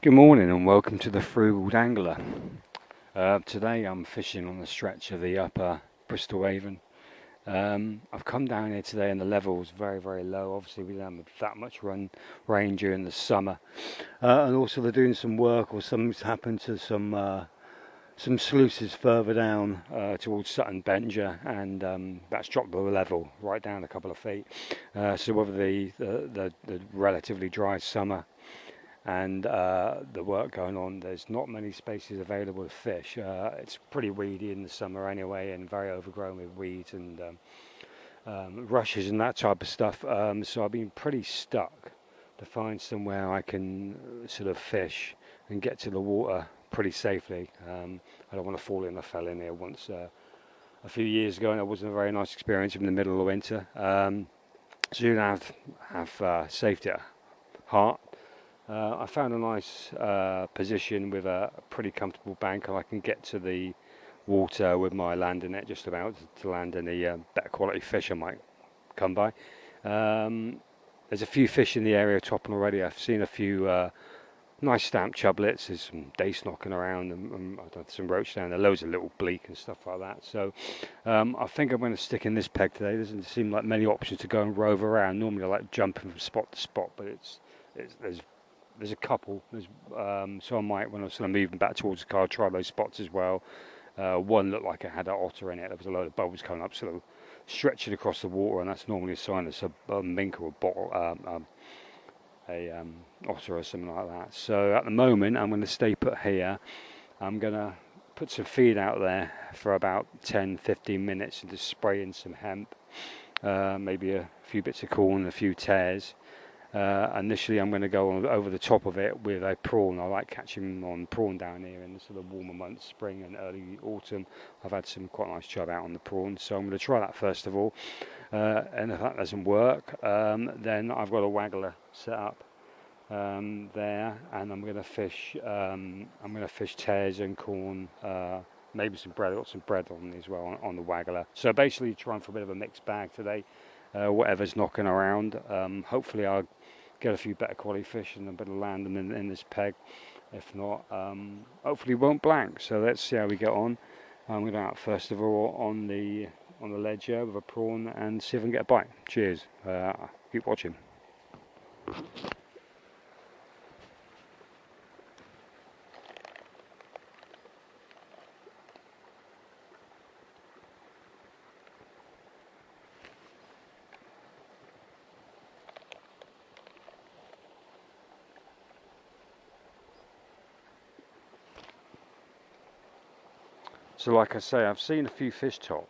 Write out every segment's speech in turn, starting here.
Good morning and welcome to the Frugal Angler. Today I'm fishing on the stretch of the upper Bristol Avon. I've come down here today and the level is very low. Obviously we don't have that much rain during the summer, and also they're doing some work, or something's happened to some sluices further down towards Sutton Benjer, and that's dropped the level right down a couple of feet. So whether the relatively dry summer and the work going on, there's not many spaces available to fish. It's pretty weedy in the summer anyway, and very overgrown with weeds and rushes and that type of stuff. So I've been pretty stuck to find somewhere I can sort of fish and get to the water pretty safely. I don't want to fall in. I fell in here once a few years ago, and it wasn't a very nice experience in the middle of winter. So you have safety at heart. I found a nice position with a pretty comfortable bank, and I can get to the water with my landing net just about to land any better quality fish I might come by. There's a few fish in the area topping already. I've seen a few nice stamp chublets. There's some dace knocking around, and I've done some roach down there. Loads of little bleak and stuff like that. So I think I'm going to stick in this peg today. There doesn't seem like many options to go and rove around. Normally I like jumping from spot to spot, but there's a couple. So I might, when I'm sort of moving back towards the car, try those spots as well. One looked like it had an otter in it. There was a load of bubbles coming up, sort of stretching across the water, and that's normally a sign it's a mink or a bottle, otter or something like that. So at the moment, I'm going to stay put here. I'm going to put some feed out there for about 10-15 minutes and just spray in some hemp, maybe a few bits of corn, a few tares. Initially I'm going to go over the top of it with a prawn. I like catching on prawn down here in the sort of warmer months, spring and early autumn. I've had some quite nice chub out on the prawn, so I'm going to try that first of all. And if that doesn't work, then I've got a waggler set up there, and I'm going to fish. I'm going to fish tares and corn, maybe some bread. I've got some bread on as well on the waggler. So basically, trying for a bit of a mixed bag today. Whatever's knocking around. Hopefully I'll get a few better quality fish and a bit of land them in this peg. If not, hopefully it won't blank. So let's see how we get on. I'm going to go out first of all on the ledge here with a prawn and see if I can get a bite. Cheers. Keep watching. So like I say, I've seen a few fish top,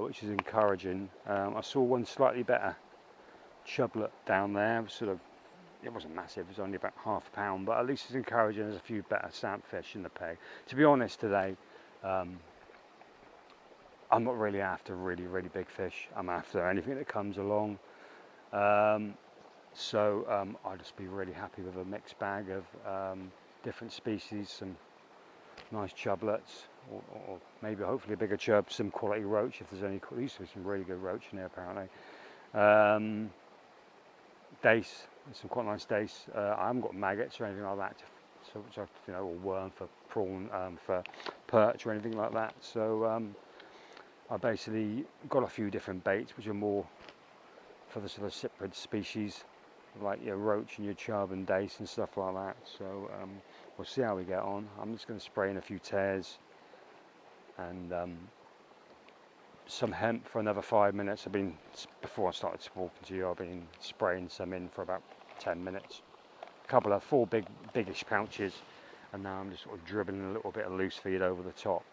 which is encouraging. I saw one slightly better chublet down there. It wasn't massive, it was only about half a pound, but at least it's encouraging. There's a few better stamp fish in the peg. To be honest today, I'm not really after really big fish. I'm after anything that comes along. So I'll just be really happy with a mixed bag of different species, some nice chublets, or maybe hopefully a bigger chub, some quality roach if there's any. There used to be some really good roach in there apparently. Dace, some quite nice dace. I haven't got maggots or anything like that, or worm for prawn, for perch or anything like that. So I basically got a few different baits which are more for the sort of cyprid species, like your roach and your chub and dace and stuff like that. So we'll see how we get on. I'm just going to spray in a few tares and some hemp for another 5 minutes. Before I started talking to you, I've been spraying some in for about 10 minutes. Four biggish pouches, and now I'm just sort of dribbling a little bit of loose feed over the top.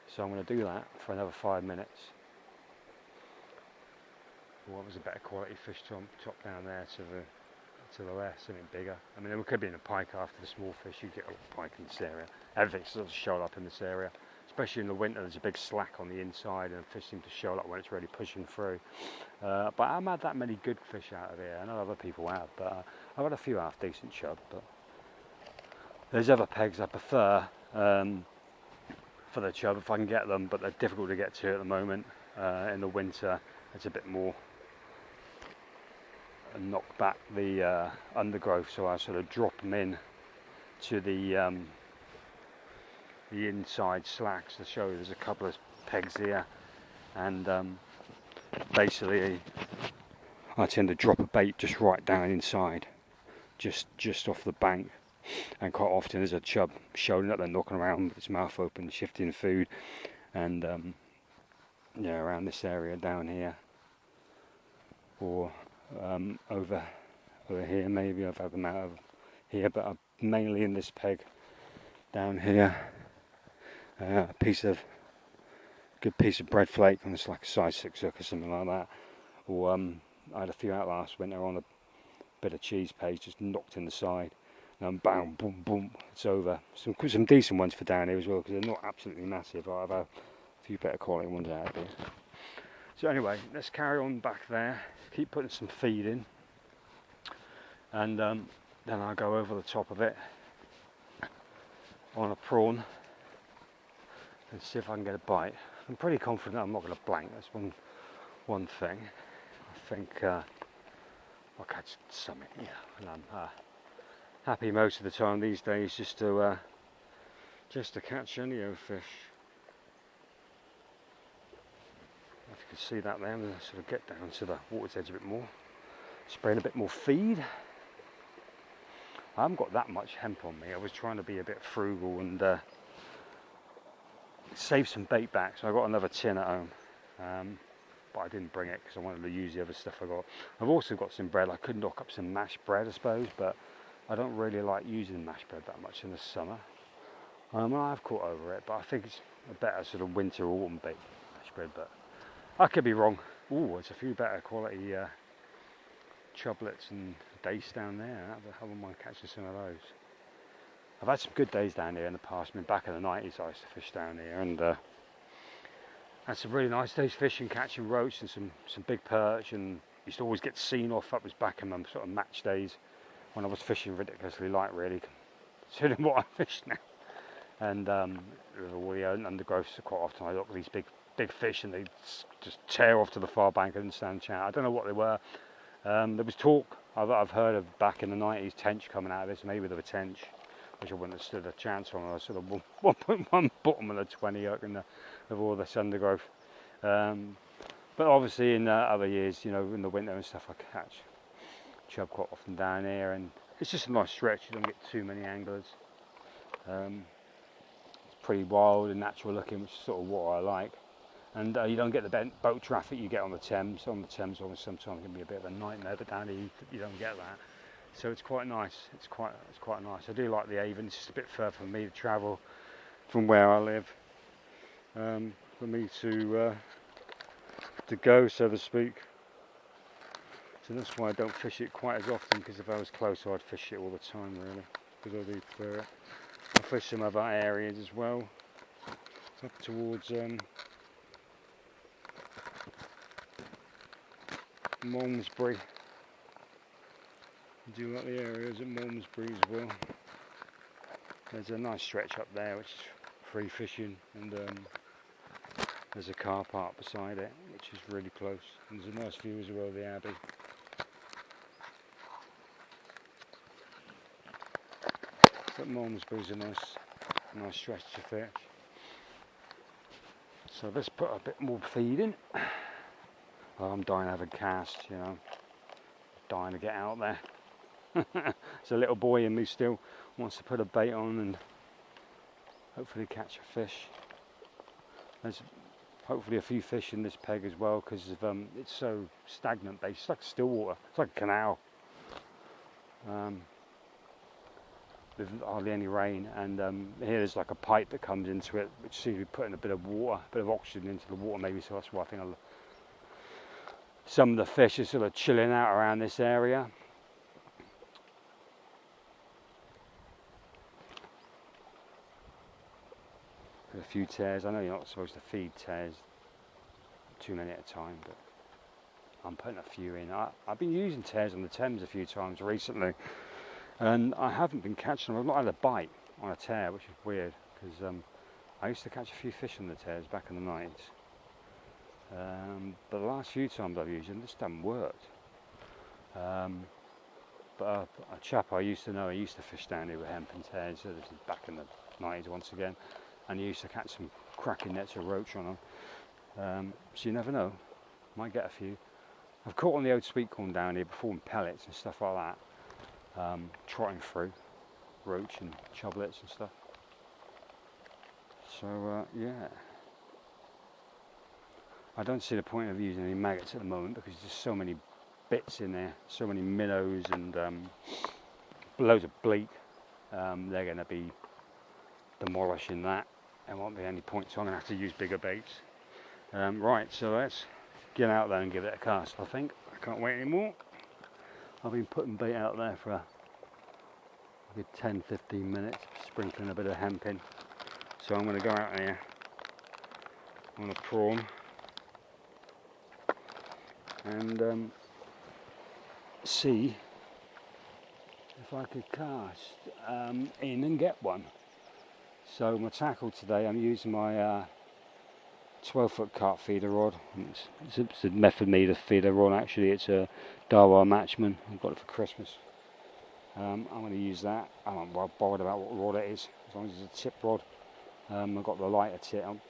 So I'm going to do that for another 5 minutes. What was a better quality fish top down there to the left, something bigger. I mean, there could be in a pike after the small fish. You get a lot of pike in this area. Everything sort of shows up in this area, especially in the winter. There's a big slack on the inside, and fish seem to show up when it's really pushing through. But I haven't had that many good fish out of here. I know other people have, but I've had a few half decent chub. But there's other pegs I prefer for the chub if I can get them, but they're difficult to get to at the moment. In the winter, it's a bit more and knock back the undergrowth, so I sort of drop them in to the inside slacks to show you. There's a couple of pegs here, and basically I tend to drop a bait just right down inside, just off the bank, and quite often there's a chub showing up there knocking around with its mouth open, shifting food, and yeah, around this area down here, or over here maybe. I've had them out of here, but I'm mainly in this peg down here. A good piece of bread flake, and it's like a size 6 hook or something like that. Or I had a few out last winter on a bit of cheese paste, just knocked in the side, and bam, boom, boom, it's over. Some decent ones for down here as well, because they're not absolutely massive. I've had a few better quality ones out here. So anyway, let's carry on back there, keep putting some feed in, and then I'll go over the top of it on a prawn and see if I can get a bite. I'm pretty confident I'm not going to blank. That's one thing. I think I'll catch something, yeah. And I'm happy most of the time these days just to catch any old fish. If you can see that there, I'm going to sort of get down to the water's edge a bit more, spraying a bit more feed. I haven't got that much hemp on me. I was trying to be a bit frugal and save some bait back, so I got another tin at home, but I didn't bring it because I wanted to use the other stuff I got. I've also got some bread. I could knock up some mashed bread, I suppose, but I don't really like using mashed bread that much in the summer. I've caught over it, but I think it's a better sort of winter or autumn bait, mashed bread, but I could be wrong. Ooh, it's a few better quality chublets and dace down there. I wouldn't mind catching some of those. I've had some good days down here in the past. I mean, back in the 90s I used to fish down here, and had some really nice days fishing, catching roach and some big perch, and used to always get seen off. That was back in my sort of match days when I was fishing ridiculously light, really, considering what I fish now. And with all the undergrowth, so quite often I look these big fish and they just tear off to the far bank. I didn't stand a chance. I don't know what they were. There was talk I've heard of back in the 90s, tench coming out of this, maybe there were tench, which I wouldn't have stood a chance on. I was sort of 1.1 bottom of the 20 hook and of all this undergrowth. But obviously in other years, you know, in the winter and stuff, I catch chub quite often down here, and it's just a nice stretch. You don't get too many anglers. It's pretty wild and natural looking, which is sort of what I like. And you don't get the boat traffic you get on the Thames. On the Thames, almost sometimes it can be a bit of a nightmare, but down here you don't get that. So it's quite nice. It's quite nice. I do like the Avon. It's just a bit further for me to travel from where I live, for me to go, so to speak. So that's why I don't fish it quite as often. Because if I was closer, I'd fish it all the time, really. Because I do prefer it. I fish some other areas as well, up towards Malmesbury. I do like the areas at Malmesbury as well. There's a nice stretch up there which is free fishing, and there's a car park beside it which is really close, and there's a nice view as well of the Abbey. But Malmesbury's a nice stretch to fish. So let's put a bit more feed in. Oh, I'm dying to have a cast, you know, dying to get out there. There's a little boy in me still wants to put a bait on and hopefully catch a fish. There's hopefully a few fish in this peg as well, because it's so stagnant based. It's like still water. It's like a canal. With hardly any rain, and here there's like a pipe that comes into it, which seems to be putting a bit of water, a bit of oxygen into the water, maybe. So that's why I think some of the fish are sort of chilling out around this area. A few tares. I know you're not supposed to feed tares too many at a time, but I'm putting a few in. I've been using tares on the Thames a few times recently, and I haven't been catching them. I've not had a bite on a tare, which is weird, because I used to catch a few fish on the tares back in the 90s. But the last few times I've used them, this hasn't worked. But a chap I used to know. He used to fish down here with hempen tails. So this is back in the 90s once again, and he used to catch some cracking nets of roach on them. So you never know, might get a few. I've caught on the old sweet corn down here before in pellets and stuff like that, trotting through roach and choblets and stuff. So yeah, I don't see the point of using any maggots at the moment because there's so many bits in there, so many minnows and loads of bleak. They're going to be demolishing that. There won't be any point, so I'm going to have to use bigger baits. Right, so let's get out there and give it a cast. I think I can't wait anymore. I've been putting bait out there for a good 10-15 minutes, sprinkling a bit of hemp in. So I'm going to go out there on a prawn and see if I could cast in and get one. So my tackle today, I'm using my 12-foot carp feeder rod. It's a Method Meter feeder rod actually. It's a Darwin Matchman. I got it for Christmas. I'm going to use that. I'm not bothered about what rod it is, as long as it's a tip rod. I've got the lighter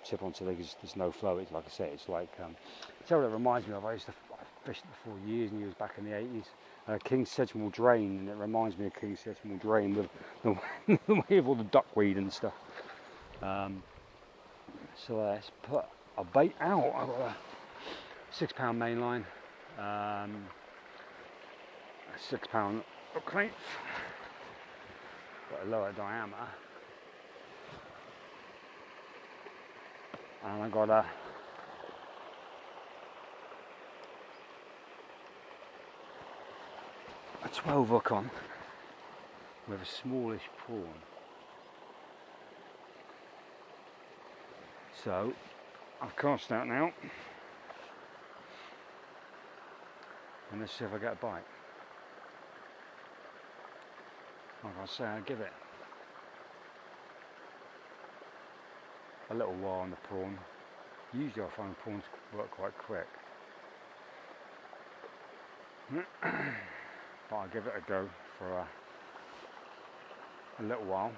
tip on today because there's no flow. It's like I say, it's like tell what it reminds me of. I used to fish it for years and years back in the 80s. King Sedgemoor Drain, and it reminds me of King Sedgemoor Drain with the way of all the duckweed and stuff. So let's put a bait out. I've got a 6 pound main line, a 6 pound hook length, got a lower diameter, and I got a 12 hook on with a smallish prawn. So I've cast out now, and let's see if I get a bite. Like I say, I'll give it a little while on the prawn. Usually I find prawns work quite quick, but I'll give it a go for a little while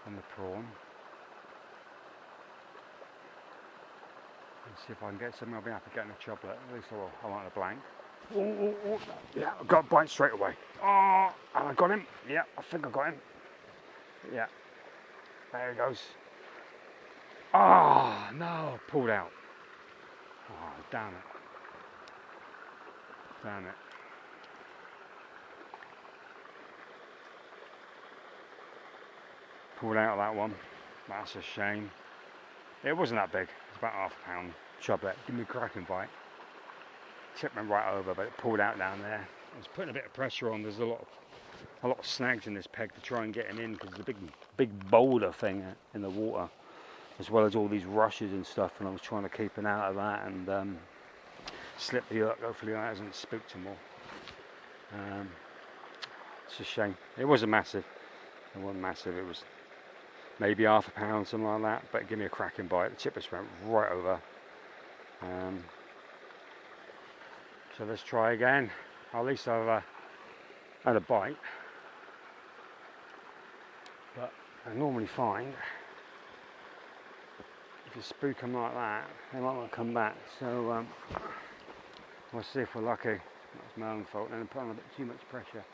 on the prawn. And see if I can get something. I'll be happy getting a choblet. At least I want a blank. Oh, yeah, I got a bite straight away. Oh, and I got him. Yeah, I think I got him. Yeah, there he goes. Oh, no, pulled out. Oh, damn it. Damn it. Pulled out of that one. That's a shame. It wasn't that big. It's about half a pound choblet. Give me a cracking bite. Tipped me right over, but it pulled out down there. I was putting a bit of pressure on. There's a lot of snags in this peg to try and get him in because there's a big boulder thing in the water, as well as all these rushes and stuff. And I was trying to keep him out of that and slip the hook. Hopefully that hasn't spooked him more. It's a shame. It wasn't massive. It wasn't massive. It was maybe half a pound, something like that. But give me a cracking bite. The tip just went right over. So let's try again. At least I've had a bite. But I normally find if you spook them like that, they might not come back. So we'll see if we're lucky. That's my own fault. Then I'm putting a bit too much pressure,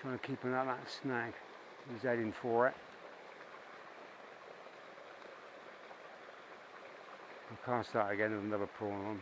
trying to keep him out of that snag. He's heading for it. I'll cast that again with another prawn on.